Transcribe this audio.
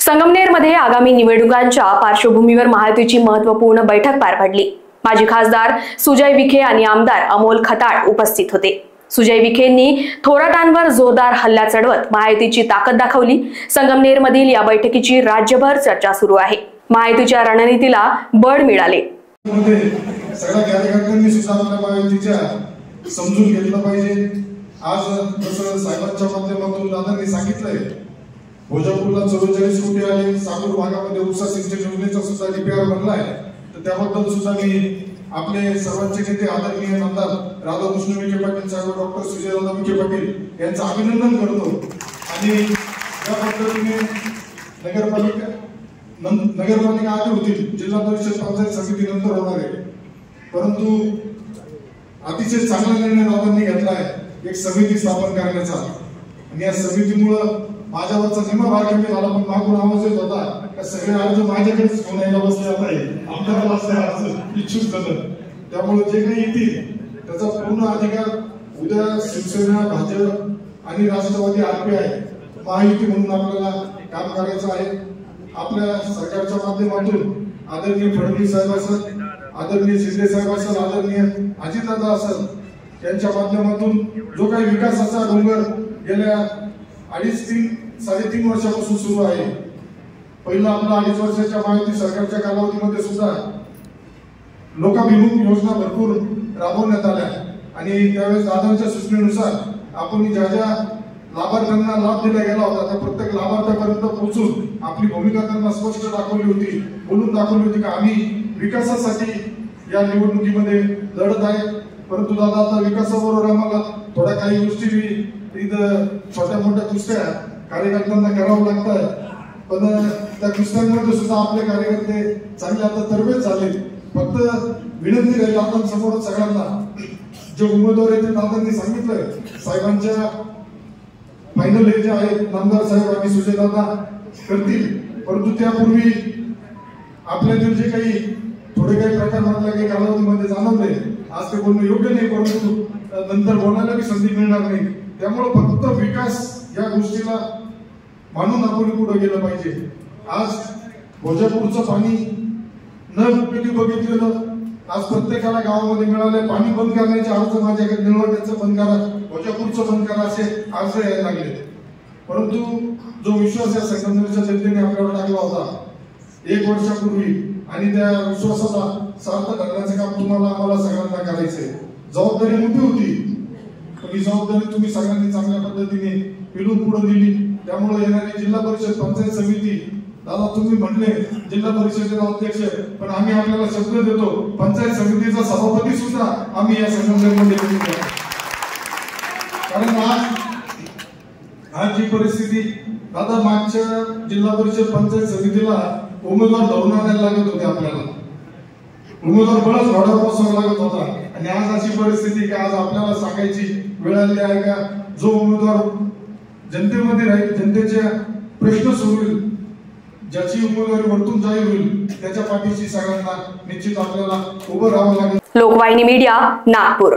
संगमनेरमध्ये आगामी निवडणुकांच्या पार्श्वभूमीवर महायुतीची महत्त्वपूर्ण बैठक पार पडली। माजी खासदार सुजय विखे आणि आमदार अमोल खताळ उपस्थित होते। सुजय विखेंनी थोरातांवर जोरदार हल्ला चढवत महायुतीची ताकद दाखवली। संगमनेरमधील या बैठकीची राज्यभर चर्चा सुरू आहे। महायुतीच्या रणनीतीला बळ मिळाले। सगळ्या कार्यकर्त्यांनी सुद्धा आपल्या महायुतीच्या समजून घेतलं पाहिजे। आज जसं साहेबांच्या माध्यमातून दादांनी सांगितलंय, भोजापूरला 44 कोटी आले, साकूर भागामध्ये उपसा सिंचन योजनेचा सुद्धा डीपीआर बनलाय। तर त्याबद्दल सुद्धा मी आपले सर्वांचे नेते आदरणीय आमदार राधाकृष्ण विखे पाटील साहेब, डॉक्टर सुजयदादा विखे पाटील यांचं अभिनंदन करतो। आणि या पद्धतीने नगरपालिका आधी होती, जिल्हा परिषद पंचायत समिती नंतर होणार आहे, परंतु अतिशय चांगला निर्णय दादांनी घेतलाय एक समिती स्थापन करण्याचा। आणि या समितीमुळे माझ्यावरचा निम्मा भार कमी झाला, पण मागून आवाज येत होता का सगळे अर्ज माझ्याकडेच घेऊन यायला बसले आहे, आमदाराला असं इच्छुक झालं। त्यामुळे जे काही येतील त्याचा पूर्ण अधिकार उद्या शिवसेना, भाजप आणि राष्ट्रवादी आरपीआय महायुती म्हणून आपल्याला काम करायचं आहे। आपल्या सरकारच्या माध्यमातून आदरणीय फडणवीस साहेब असेल, आदरणीय शिंदे साहेब असेल, आदरणीय अजितदादा असेल, यांच्या माध्यमातून जो काही विकासाचा डोंगर गेल्या 3.5-3.5 वर्षापासून सुरू आहे। पहिला आपला 2.5 वर्षाच्या महायुती सरकारच्या कालावधीमध्ये सुद्धा लोकाभिमुख योजना भरपूर राबवण्यात आल्या आणि त्यावेळेस दादांच्या सूचनेनुसार आपण ज्या ज्या लाभार्थ्यांना लाभ दिला गेला होता त्या प्रत्येक लाभार्थ्यापर्यंत पोहोचून आपली भूमिका त्यांना स्पष्ट दाखवली होती, बोलून दाखवली होती की आम्ही विकासासाठी या निवडणुकीमध्ये लढत आहे। परंतु दादा आता विकासाबरोबर आम्हाला थोड्या काही गोष्टी इथं छोट्या मोठ्या कुस्त्या कार्यकर्त्यांना करावं लागतात, पण त्या कुस्त्यांमध्ये सुद्धा आपले कार्यकर्ते चांगले आता तरबेज झाले। फक्त विनंती राहील आपण समोर सगळ्यांना, जे उमेदवार आहेत दादांनी सांगितलंय साहेबांच्या फायनल जे आहेत नामदार साहेब आणि सुजयदादा करतील, परंतु त्यापूर्वी आपल्यातील जे काही थोडे काही प्रकार मधल्या काही कालावधीमध्ये जाणवले, आज ते बोलणं योग्य नाही, परंतु नंतर बोलायला भी संधी मिळणार नाही। त्यामुळे फक्त विकास या गोष्टीला मानून आपण पुढे गेलं पाहिजे। आज भोजापूरचं पाणी न उपयोगी बघितलेलं आज प्रत्येकाला गावामध्ये मिळाले, पाणी बंद करण्याचे अर्ज माझ्याकडे निळवट्याचं बंद करा, भोजापूरचं बंद करा असे अर्ज यायला लागले। परंतु जो विश्वास या संगमनेरच्या जनतेने आपल्यावर टाकला होता 1 वर्षापूर्वी, आणि त्या विश्वासाला सार्थ करण्याचं काम तुम्हाला आम्हाला सगळ्यांना करायचंय। जबाबदारी मोठी होती, पण ही जबाबदारी तुम्ही सगळ्यांनी चांगल्या पद्धतीने पिलून पुढे दिली। त्यामुळे येणारी जिल्हा परिषद पंचायत समिती, दादा तुम्ही म्हणले जिल्हा परिषदेचा अध्यक्ष, पण आम्ही आपल्याला शब्द देतो पंचायत समितीचा सभापती सुद्धा आम्ही या संगमनेरमध्ये घेतला। कारण आज जी परिस्थिती दादा, मागच्या जिल्हा परिषद पंचायत समितीला उमेदवार धरून आणायला लागत होते, आपल्याला उमेदवार बळच घोड्यावर बसवावा लागत होता। आणि आज अशी परिस्थिती की आज आपल्याला सांगायची वेळ आली आहे का जो उमेदवार जनतेमध्ये राहील, जनतेचे प्रश्न सोडवेल, ज्याची उमेदवारी वरतून जाहीर होईल, त्याच्या पाठीशी सगळ्यांना निश्चित आपल्याला उभं राहावं लागेल। लोकवाहिनी मीडिया, नागपूर।